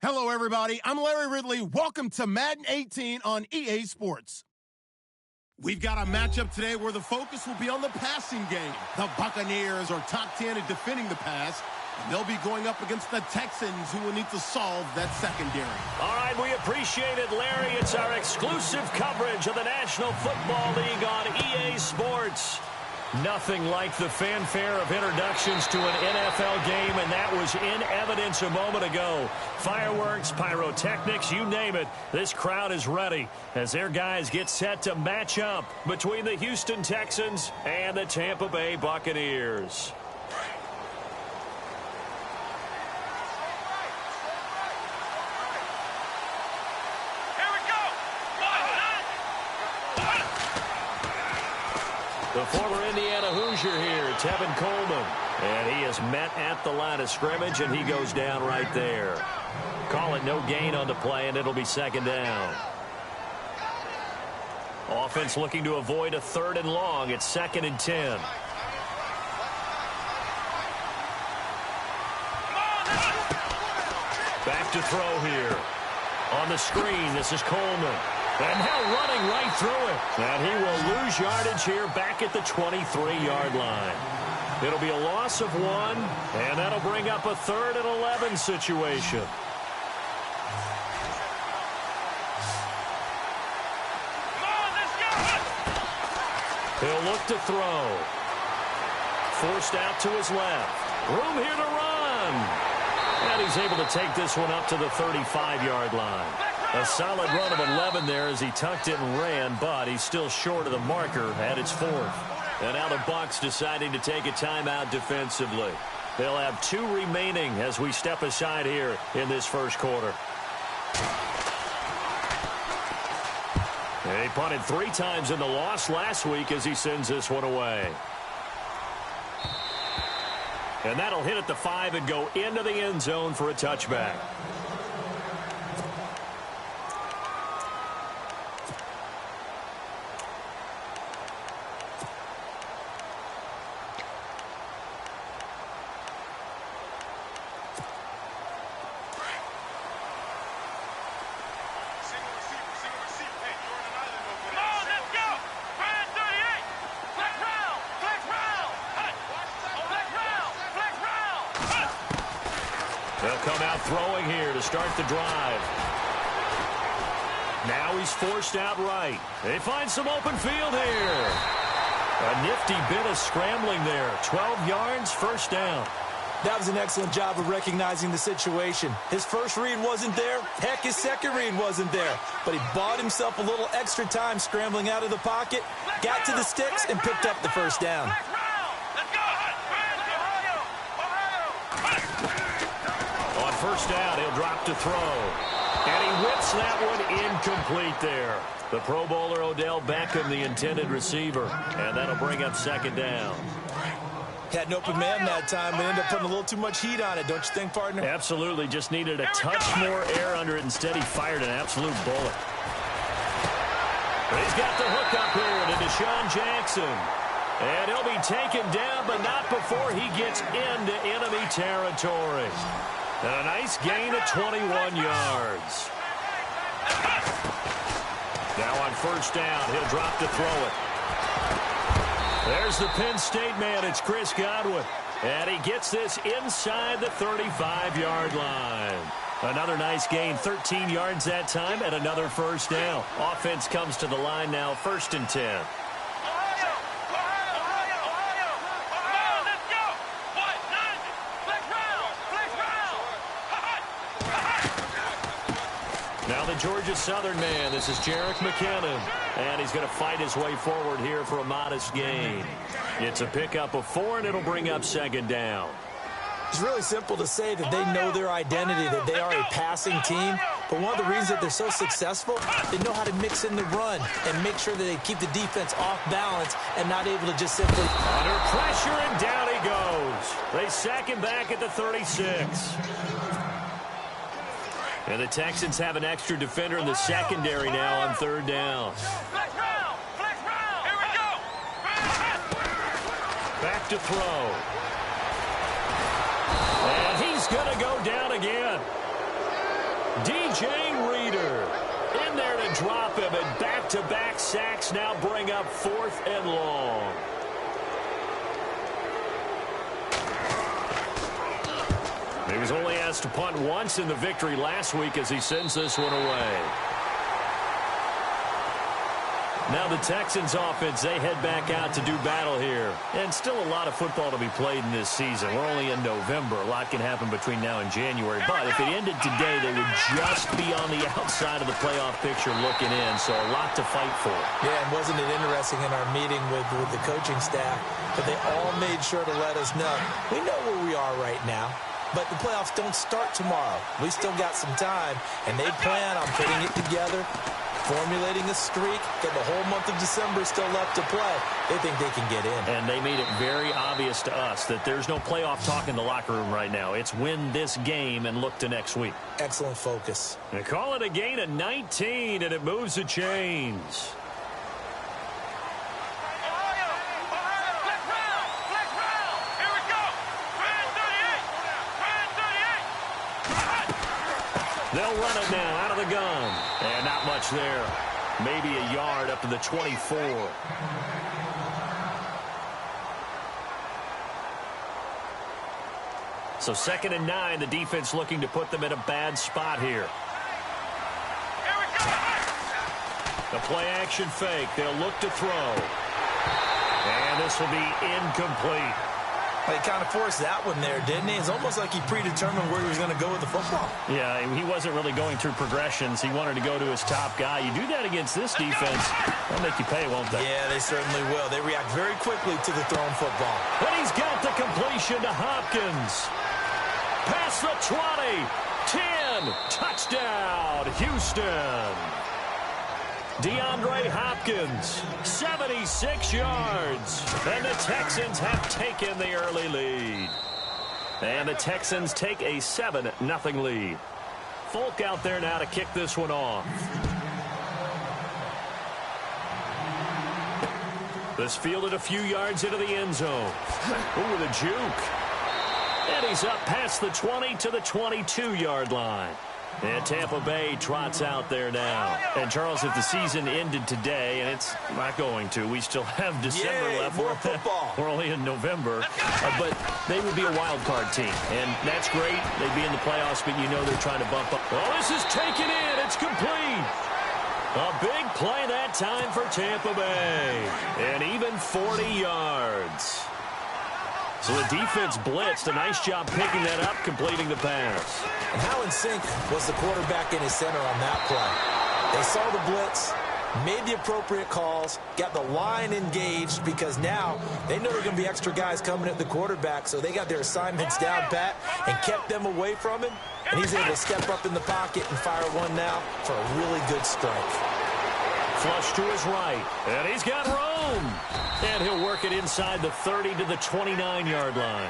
Hello, everybody. I'm Larry Ridley. Welcome to Madden 18 on EA Sports. We've got a matchup today where the focus will be on the passing game. The Buccaneers are top 10 at defending the pass, and they'll be going up against the Texans, who will need to solve that secondary. All right, we appreciate it, Larry. It's our exclusive coverage of the National Football League on EA Sports. Nothing like the fanfare of introductions to an NFL game, and that was in evidence a moment ago. Fireworks, pyrotechnics, you name it. This crowd is ready as their guys get set to match up between the Houston Texans and the Tampa Bay Buccaneers. The former Indiana Hoosier here, Tevin Coleman. And he is met at the line of scrimmage, and he goes down right there. Call it no gain on the play, and it'll be second down. Offense looking to avoid a 3rd and long. It's 2nd and 10. Back to throw here. On the screen, this is Coleman. And now running right through it. And he will lose yardage here back at the 23-yard line. It'll be a loss of 1, and that'll bring up a 3rd and 11 situation. He'll look to throw. Forced out to his left. Room here to run. And he's able to take this one up to the 35-yard line. A solid run of 11 there as he tucked it and ran, but he's still short of the marker at its 4th. And now the Bucs deciding to take a timeout defensively. They'll have 2 remaining as we step aside here in this first quarter. He punted 3 times in the loss last week as he sends this one away. And that'll hit at the 5 and go into the end zone for a touchback. They'll come out throwing here to start the drive. Now he's forced out right. They find some open field here. A nifty bit of scrambling there. 12 yards, first down. That was an excellent job of recognizing the situation. His first read wasn't there. Heck, his second read wasn't there. But he bought himself a little extra time scrambling out of the pocket, got to the sticks, and picked up the first down. On first down, he'll drop to throw. And he whips that one incomplete there. The Pro Bowler Odell Beckham, the intended receiver. And that'll bring up second down. Had an open man that time, but ended up putting a little too much heat on it, don't you think, partner? Absolutely. Just needed a touch more air under it. Instead, he fired an absolute bullet. He's got the hook up here to Deshaun Jackson. And he'll be taken down, but not before he gets into enemy territory. And a nice gain of 21 yards. Now on first down, he'll drop to throw it. There's the Penn State man. It's Chris Godwin. And he gets this inside the 35-yard line. Another nice gain, 13 yards that time, and another first down. Offense comes to the line now, 1st and 10. Now the Georgia Southern man, this is Jerick McKinnon. And he's going to fight his way forward here for a modest gain. It's a pickup of 4, and it'll bring up second down. It's really simple to say that they know their identity, that they are a passing team. But one of the reasons that they're so successful, they know how to mix in the run and make sure that they keep the defense off balance and not able to just simply... Under pressure, and down he goes. They sack him back at the 36. And the Texans have an extra defender in the secondary now on third down. Back to throw. And he's going to go down again. DJ Reader in there to drop him, and back-to-back sacks now bring up 4th and long. He was only asked to punt once in the victory last week as he sends this one away. Now the Texans offense, they head back out to do battle here. And still a lot of football to be played in this season. We're only in November. A lot can happen between now and January. But if it ended today, they would just be on the outside of the playoff picture looking in. So a lot to fight for. Yeah, and wasn't it interesting in our meeting with the coaching staff that they all made sure to let us know, we know where we are right now. But the playoffs don't start tomorrow. We still got some time, and they plan on putting it together, formulating a streak, get the whole month of December still left to play. They think they can get in. And they made it very obvious to us that there's no playoff talk in the locker room right now. It's win this game and look to next week. Excellent focus. They call it a gain of 19, and it moves the chains. They'll run it now out of the gun. And not much there. Maybe a yard up to the 24. So 2nd and 9, the defense looking to put them in a bad spot here. The play action fake. They'll look to throw. And this will be incomplete. He kind of forced that one there, didn't he? It's almost like he predetermined where he was going to go with the football. Yeah, he wasn't really going through progressions. He wanted to go to his top guy. You do that against this defense, they'll make you pay, won't they? Yeah, they certainly will. They react very quickly to the thrown football. But he's got the completion to Hopkins. Past the 20. 10. Touchdown, Houston. DeAndre Hopkins, 76 yards. And the Texans have taken the early lead. And the Texans take a 7-0 lead. Folk out there now to kick this one off. This fielded a few yards into the end zone. Ooh, the juke. And he's up past the 20 to the 22-yard line. And Tampa Bay trots out there now. And, Charles, if the season ended today, and it's not going to, we still have December left. More football. We're only in November. But they would be a wild card team. And that's great. They'd be in the playoffs, but you know they're trying to bump up. Well, this is taken in. It's complete. A big play that time for Tampa Bay. And even 40 yards. So the defense blitzed. A nice job picking that up, completing the pass. And how in sync was the quarterback in his center on that play? They saw the blitz, made the appropriate calls, got the line engaged because now they know there are going to be extra guys coming at the quarterback, so they got their assignments down pat and kept them away from him. And he's able to step up in the pocket and fire one now for a really good strike. Flush to his right, and he's got room. And he'll work it inside the 30 to the 29-yard line.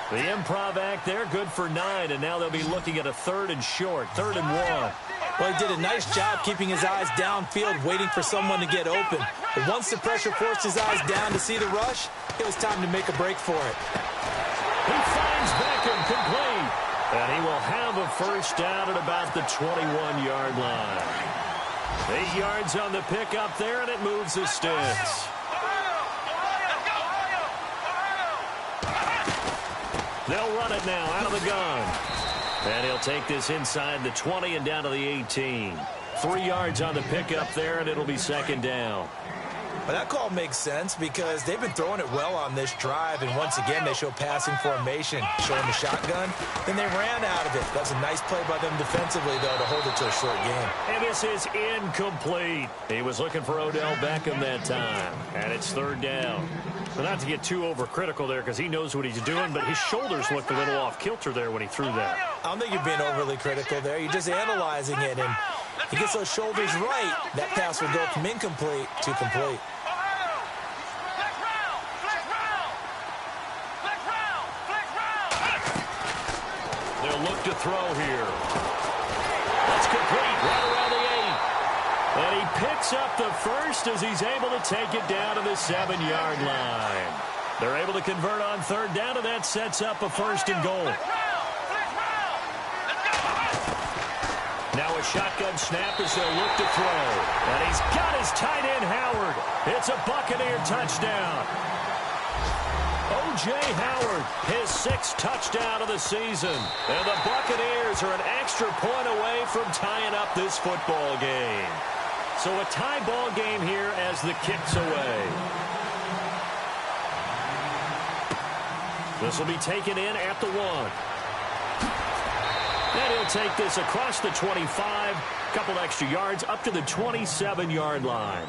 The improv act there, good for 9, and now they'll be looking at a 3rd and short, 3rd and 1. Well, he did a nice job keeping his eyes downfield, waiting for someone to get open. But once the pressure forced his eyes down to see the rush, it was time to make a break for it. He finds Beckham complete, and he will have a first down at about the 21-yard line. 8 yards on the pickup there, and it moves the sticks. They'll run it now out of the gun. And he'll take this inside the 20 and down to the 18. 3 yards on the pickup there, and it'll be 2nd down. But that call makes sense because they've been throwing it well on this drive, and once again they show passing formation, showing the shotgun. Then they ran out of it. That's a nice play by them defensively, though, to hold it to a short game. And this is incomplete. He was looking for Odell Beckham that time, and it's 3rd down. But not to get too overcritical there because he knows what he's doing, but his shoulders looked a little off kilter there when he threw that. I don't think you're being overly critical there. You're just analyzing it, and he gets those shoulders right. That pass will go from incomplete to complete. They'll look to throw here. That's complete right around the 8. And he picks up the first as he's able to take it down to the 7-yard line. They're able to convert on 3rd down, and that sets up a 1st and goal. Now a shotgun snap as they'll look to throw. And he's got his tight end, Howard. It's a Buccaneer touchdown. O.J. Howard, his 6th touchdown of the season. And the Buccaneers are an extra point away from tying up this football game. So a tie ball game here as the kick's away. This will be taken in at the 1. And he'll take this across the 25, couple extra yards up to the 27-yard line.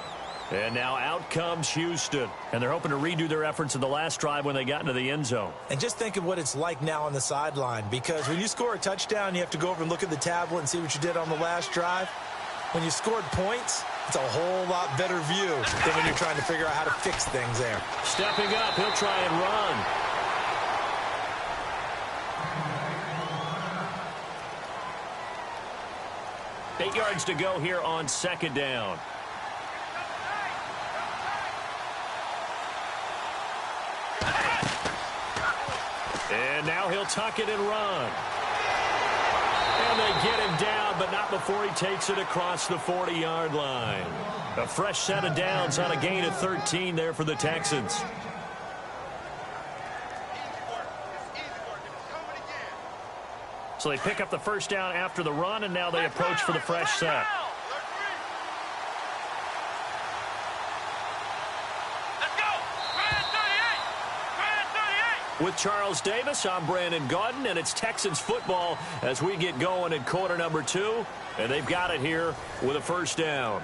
And now out comes Houston. And they're hoping to redo their efforts in the last drive when they got into the end zone. And just think of what it's like now on the sideline, because when you score a touchdown, you have to go over and look at the tablet and see what you did on the last drive. When you scored points, it's a whole lot better view than when you're trying to figure out how to fix things there. Stepping up, he'll try and run. Eight yards to go here on 2nd down. And now he'll tuck it and run. And they get him down, but not before he takes it across the 40-yard line. A fresh set of downs on a gain of 13 there for the Texans. So they pick up the first down after the run, and now they approach for the fresh set. With Charles Davis, I'm Brandon Gaudin, and it's Texans football as we get going in quarter number 2. And they've got it here with a first down.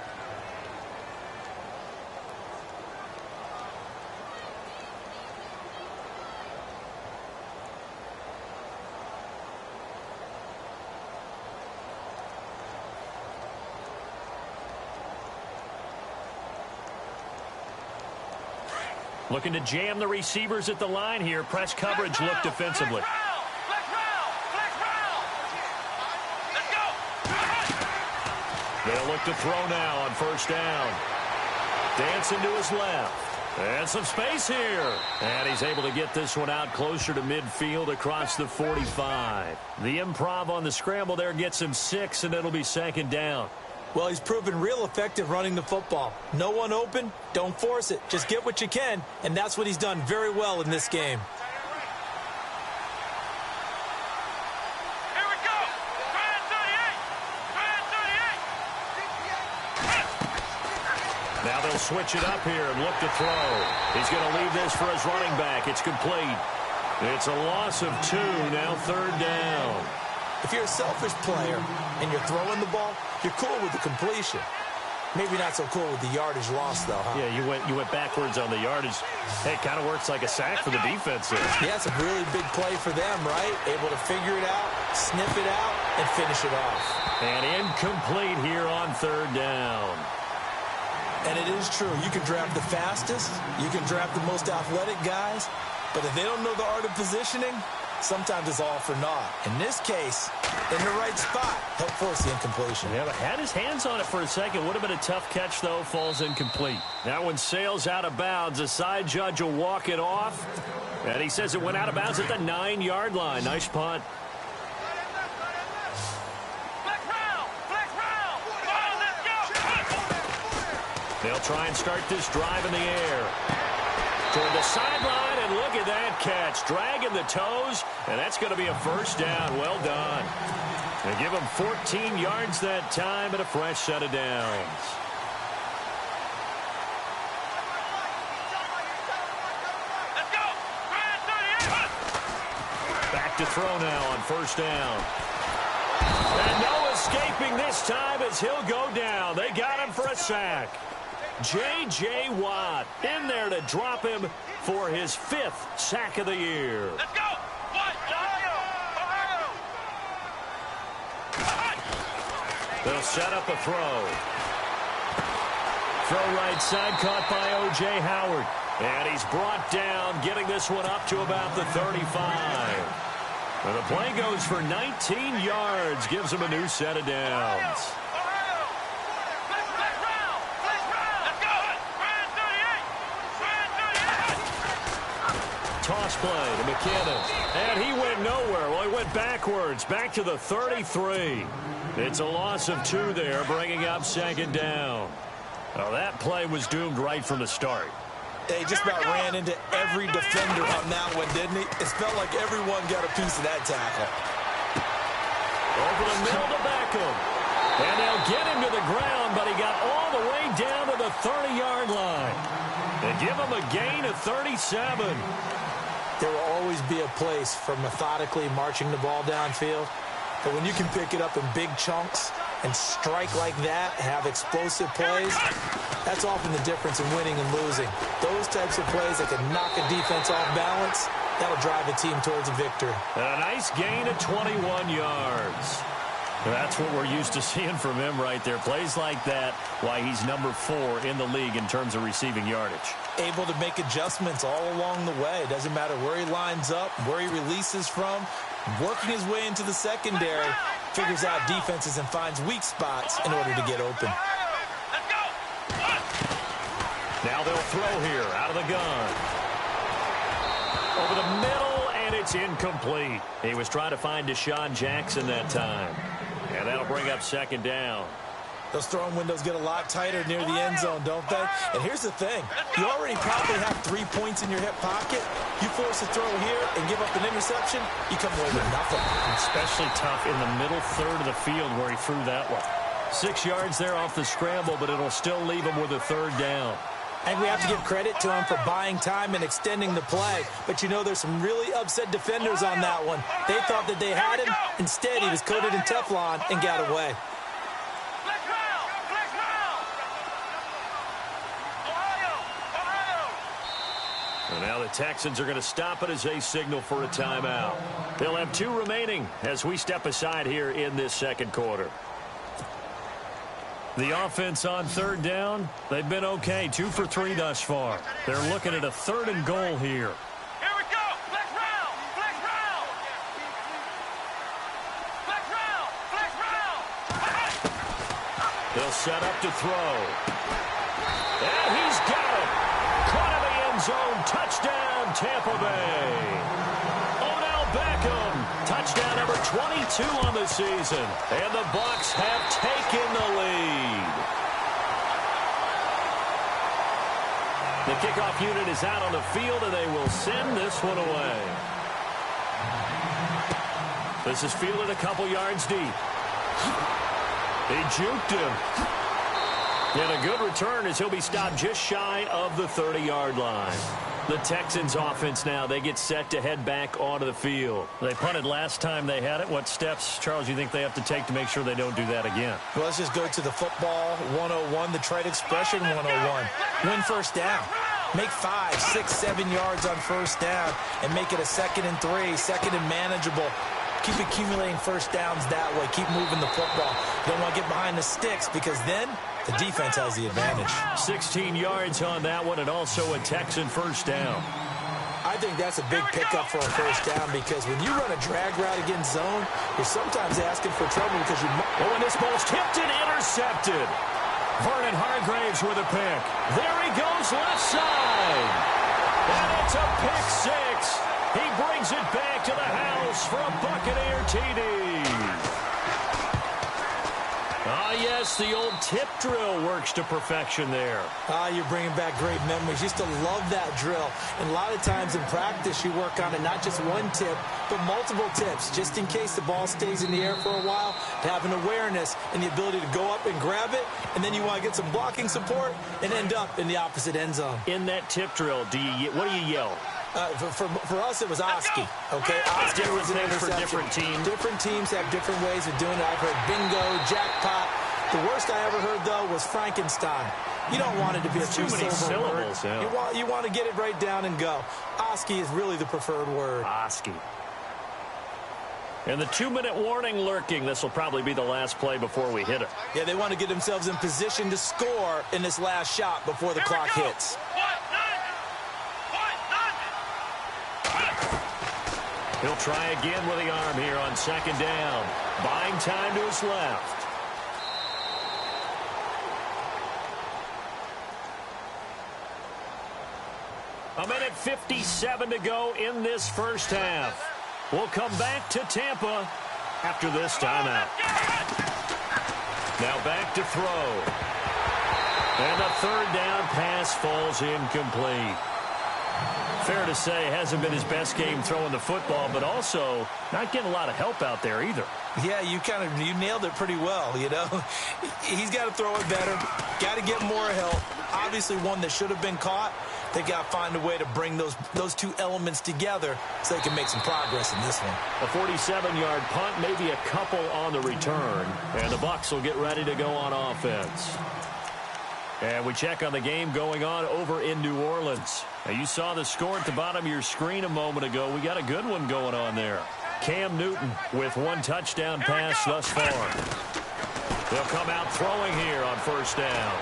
Looking to jam the receivers at the line here. Press coverage look defensively. They'll look to throw now on first down. Dancing to his left. And some space here. And he's able to get this one out closer to midfield across the 45. The improv on the scramble there gets him 6, and it'll be 2nd down. Well, he's proven real effective running the football. No one open, don't force it. Just get what you can, and that's what he's done very well in this game. Here we go. Try 38. Now they'll switch it up here and look to throw. He's going to leave this for his running back. It's complete. It's a loss of 2, now 3rd down. If you're a selfish player and you're throwing the ball, you're cool with the completion. Maybe not so cool with the yardage loss, though, huh? Yeah, you went backwards on the yardage. Hey, it kind of works like a sack for the defense there. Yeah, it's a really big play for them, right? Able to figure it out, sniff it out, and finish it off. And incomplete here on 3rd down. And it is true. You can draft the fastest. You can draft the most athletic guys. But if they don't know the art of positioning, sometimes it's all for naught. In this case, in the right spot, help force the incompletion. Yeah, but had his hands on it for a second. Would have been a tough catch, though. Falls incomplete. That one sails out of bounds. A side judge will walk it off. And he says it went out of bounds at the 9-yard line. Nice punt. They'll try and start this drive in the air. Toward the sideline, and look at that catch. Dragging the toes, and that's going to be a first down. Well done. They give him 14 yards that time and a fresh set of downs. Back to throw now on first down. And no escaping this time as he'll go down. They got him for a sack. J.J. Watt in there to drop him for his 5th sack of the year. Let's go. They'll set up a throw. Throw right side, caught by O.J. Howard. And he's brought down, getting this one up to about the 35. And the play goes for 19 yards, gives him a new set of downs. Toss play to McKinnon. And he went nowhere. Well, he went it backwards, back to the 33. It's a loss of 2 there, bringing up second down. Well, that play was doomed right from the start. He just about ran into every defender on that one, didn't he? It felt like everyone got a piece of that tackle. Over the middle to Beckham. And they'll get him to the ground, but he got all the way down to the 30-yard line. They give him a gain of 37. There will always be a place for methodically marching the ball downfield. But when you can pick it up in big chunks and strike like that, have explosive plays, that's often the difference in winning and losing. Those types of plays that can knock a defense off balance, that'll drive a team towards a victory. And a nice gain of 21 yards. That's what we're used to seeing from him right there. Plays like that, why he's number 4 in the league in terms of receiving yardage. Able to make adjustments all along the way. Doesn't matter where he lines up, where he releases from. Working his way into the secondary, figures out defenses and finds weak spots in order to get open. Now they'll throw here out of the gun. Over the middle, and it's incomplete. He was trying to find Deshaun Jackson that time. And that'll bring up second down. Those throwing windows get a lot tighter near the end zone, don't they? And here's the thing. You already probably have 3 points in your hip pocket. You force a throw here and give up an interception, you come away with nothing. Especially tough in the middle third of the field where he threw that one. 6 yards there off the scramble, but it'll still leave him with a third down. And we have to give credit to him for buying time and extending the play. But you know, there's some really upset defenders on that one. They thought that they had him. Instead, he was coated in Teflon and got away. And now the Texans are going to stop it as they signal for a timeout. They'll have 2 remaining as we step aside here in this second quarter. The offense on third down, they've been okay. 2 for 3 thus far. They're looking at a 3rd and goal here. Here we go. Flex round. Flex round. Flex round. Flex round. They'll set up to throw. And he's got it. Caught in the end zone. Touchdown, Tampa Bay. Odell Beckham. Touchdown number 22 on the season. And the Bucs have taken the lead. The kickoff unit is out on the field, and they will send this one away. This is fielded a couple yards deep. They juked him. And a good return as he'll be stopped just shy of the 30-yard line. The Texans offense now, they get set to head back onto the field. They punted last time they had it. What steps, Charles, you think they have to take to make sure they don't do that again? Well, let's just go to the football 101, the trade expression 101. Win first down. Make 5, 6, 7 yards on first down and make it a 2nd and 3, 2nd and manageable. Keep accumulating first downs that way. Keep moving the football. You don't want to get behind the sticks because then the defense has the advantage. 16 yards on that one and also a Texan first down. I think that's a big pickup for a first down because when you run a drag route against zone, you're sometimes asking for trouble because you... Oh, and this ball's tipped and intercepted. Vernon Hargreaves with a pick. There he goes left side. And it's a pick 6. He brings it back to the house for a Buccaneer TD. Ah, yes, the old tip drill works to perfection there. You're bringing back great memories. Used to love that drill. And a lot of times in practice, you work on it, not just one tip, but multiple tips, just in case the ball stays in the air for a while, to have an awareness and the ability to go up and grab it, and then you want to get some blocking support and end up in the opposite end zone. In that tip drill, what do you yell? For us, it was Oski. Okay, Oski was an interception. For different teams. Different teams have different ways of doing it. I've heard bingo, jackpot. The worst I ever heard, though, was Frankenstein. You don't want it to be a two-syllable word. Yeah. You want to get it right down and go. Oski is really the preferred word. Oski. And the 2-minute warning lurking. This will probably be the last play before we hit it. Yeah, they want to get themselves in position to score in this last shot before the clock hits. He'll try again with the arm here on second down. Buying time to his left. A minute 57 to go in this first half. will come back to Tampa after this timeout. Now back to throw. And the third down pass falls incomplete. Fair to say, hasn't been his best game throwing the football, but also not getting a lot of help out there either. Yeah, you nailed it pretty well, you know. He's got to throw it better, got to get more help. Obviously one that should have been caught. They got to find a way to bring those two elements together so they can make some progress in this one. A 47-yard punt, maybe a couple on the return, and the Bucs will get ready to go on offense. And we check on the game going on over in New Orleans. Now, you saw the score at the bottom of your screen a moment ago. We got a good one going on there. Cam Newton with one touchdown pass thus far. They'll come out throwing here on first down.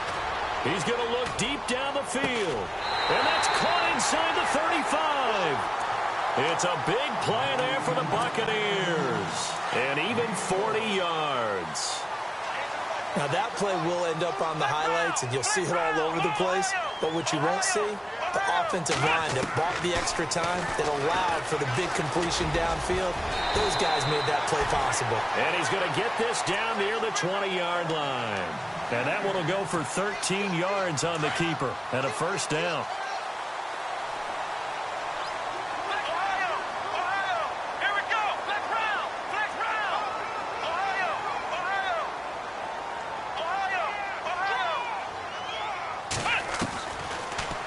He's going to look deep down the field. And that's caught inside the 35. It's a big play there for the Buccaneers. And even 40 yards. Now, that play will end up on the highlights, and you'll see it all over the place. But what you won't see, the offensive line that bought the extra time, that allowed for the big completion downfield, those guys made that play possible. And he's going to get this down near the 20-yard line. And that one will go for 13 yards on the keeper and a first down.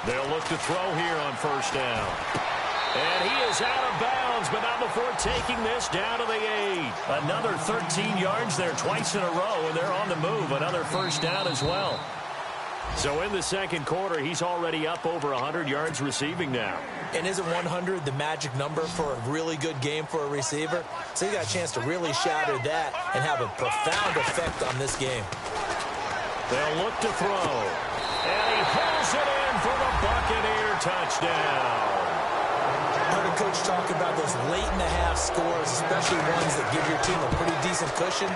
They'll look to throw here on first down. And he is out of bounds, but not before taking this down to the 8. Another 13 yards there twice in a row, and they're on the move. Another first down as well. So in the second quarter, he's already up over 100 yards receiving now. And isn't 100 the magic number for a really good game for a receiver? So he got a chance to really shatter that and have a profound effect on this game. They'll look to throw. And he pulls it in for the Buccaneer touchdown. I heard a coach talk about those late-in-the-half scores, especially ones that give your team a pretty decent cushion.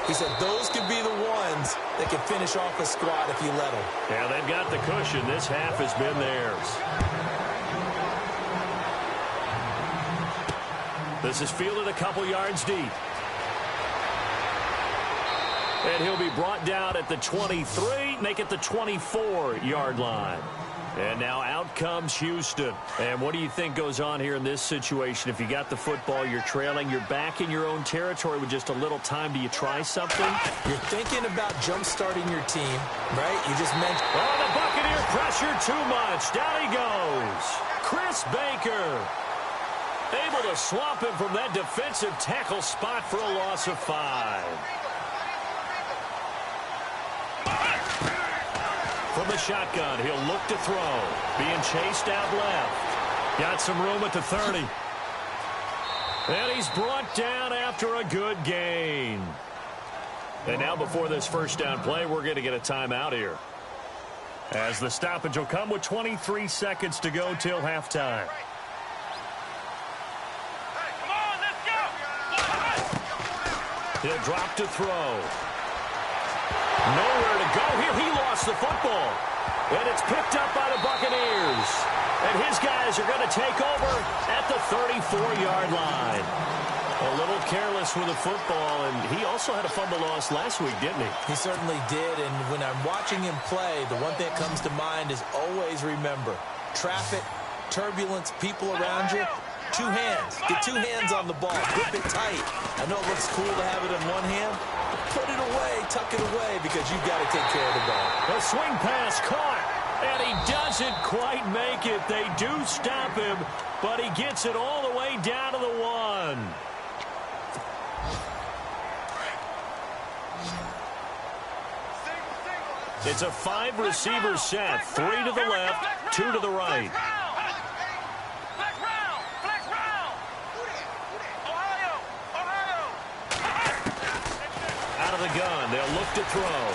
He said those could be the ones that can finish off a squad if you let them. Yeah, they've got the cushion. This half has been theirs. This is fielded a couple yards deep. And he'll be brought down at the 23, make it the 24-yard line. And now out comes Houston. And what do you think goes on here in this situation? If you got the football, you're trailing, you're back in your own territory with just a little time. Do you try something? You're thinking about jump-starting your team, right? You just mentioned... Oh, the Buccaneer pressure too much. Down he goes. Chris Baker able to swamp him from that defensive tackle spot for a loss of 5. From the shotgun, he'll look to throw. Being chased out left. Got some room at the 30. And he's brought down after a good gain. And now before this first down play, we're going to get a timeout here. As the stoppage will come with 23 seconds to go till halftime. Hey, come on, let's go. He'll drop to throw. Nowhere to go here. He lost the football. And it's picked up by the Buccaneers. And his guys are going to take over at the 34-yard line. A little careless with the football, and he also had a fumble loss last week, didn't he? He certainly did, and when I'm watching him play, the one thing that comes to mind is always remember, traffic, turbulence, people around you, 2 hands. Get 2 hands on the ball. Grip it tight. I know it looks cool to have it in one hand, but put it away, tuck it away, because you've got to take care of the ball. A swing pass caught, and he doesn't quite make it. They do stop him, but he gets it all the way down to the 1. It's a 5-receiver set. 3 to the left, 2 to the right. Out of the gun, they'll look to throw.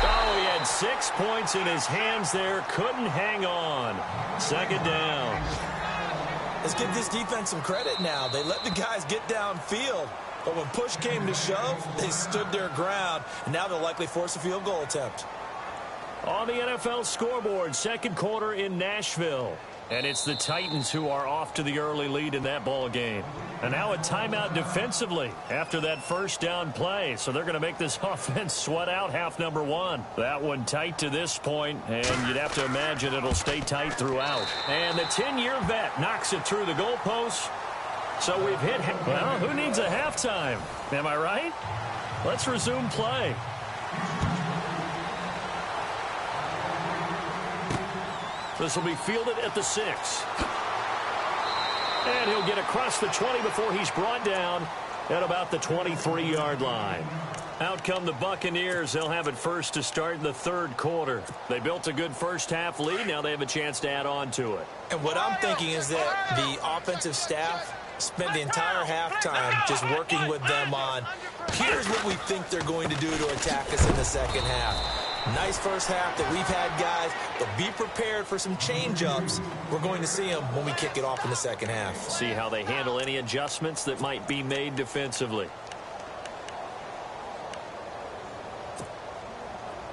Oh, he had 6 points in his hands there. Couldn't hang on. Second down. Let's give this defense some credit now. They let the guys get downfield. But when push came to shove, they stood their ground, and now they'll likely force a field goal attempt. On the NFL scoreboard, second quarter in Nashville. And it's the Titans who are off to the early lead in that ball game. And now a timeout defensively after that first down play. So they're going to make this offense sweat out half number one. That one tight to this point, and you'd have to imagine it'll stay tight throughout. And the 10-year vet knocks it through the goalposts. So we've hit, well, who needs a halftime? Am I right? Let's resume play. This will be fielded at the 6. And he'll get across the 20 before he's brought down at about the 23-yard line. Out come the Buccaneers. They'll have it first to start the third quarter. They built a good first-half lead. Now they have a chance to add on to it. And what I'm thinking is that the offensive staff spent the entire halftime just working with them on, here's what we think they're going to do to attack us in the second half. Nice first half that we've had, guys, but be prepared for some change-ups. We're going to see them when we kick it off in the second half. See how they handle any adjustments that might be made defensively.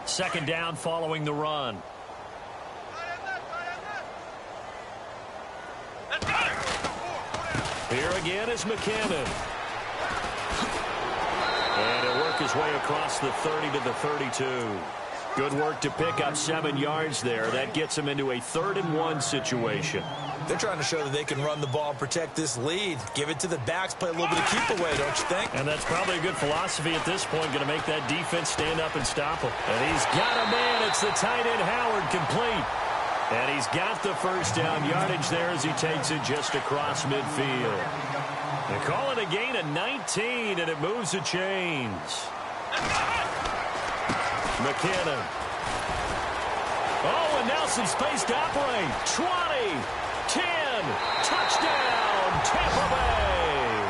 Second down following the run. Here again is McKinnon. And he'll work his way across the 30 to the 32. Good work to pick up 7 yards there. That gets him into a 3rd-and-1 situation. They're trying to show that they can run the ball and protect this lead. Give it to the backs, play a little bit of keep away, don't you think? And that's probably a good philosophy at this point, going to make that defense stand up and stop him. And he's got a man. It's the tight end Howard, complete. And he's got the first down yardage there as he takes it just across midfield. They call it a gain of 19, and it moves the chains. McKinnon. Oh, and Nelson space to operate. 20, 10, touchdown, Tampa Bay.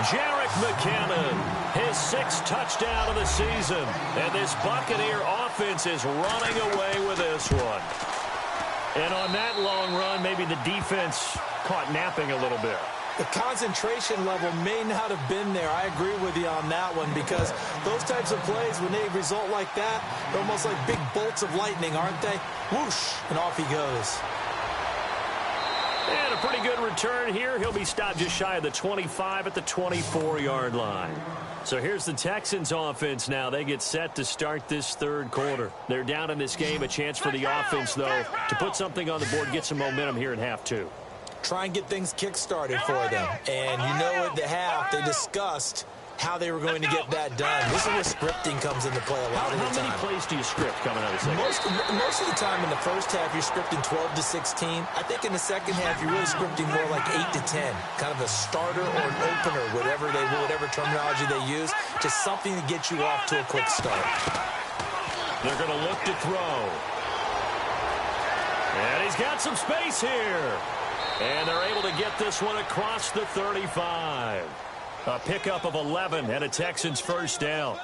Jarek McKinnon, his 6th touchdown of the season. And this Buccaneer offense is running away with this one. And on that long run, maybe the defense caught napping a little bit. The concentration level may not have been there. I agree with you on that one, because those types of plays, when they result like that, they're almost like big bolts of lightning, aren't they? Whoosh, and off he goes. And a pretty good return here. He'll be stopped just shy of the 25 at the 24-yard line. So here's the Texans offense now. They get set to start this third quarter. They're down in this game. A chance for the offense, though, to put something on the board, get some momentum here in half two. Try and get things kick-started for them. And you know at the half, they discussed how they were going to get that done. This is where scripting comes into play a lot of the time. How many plays do you script coming out of the second? Most of the time in the first half, you're scripting 12 to 16. I think in the second half, you're really scripting more like 8 to 10. Kind of a starter or an opener, whatever terminology they use. Just something to get you off to a quick start. They're going to look to throw. And he's got some space here. And they're able to get this one across the 35. A pickup of 11 and a Texans first down.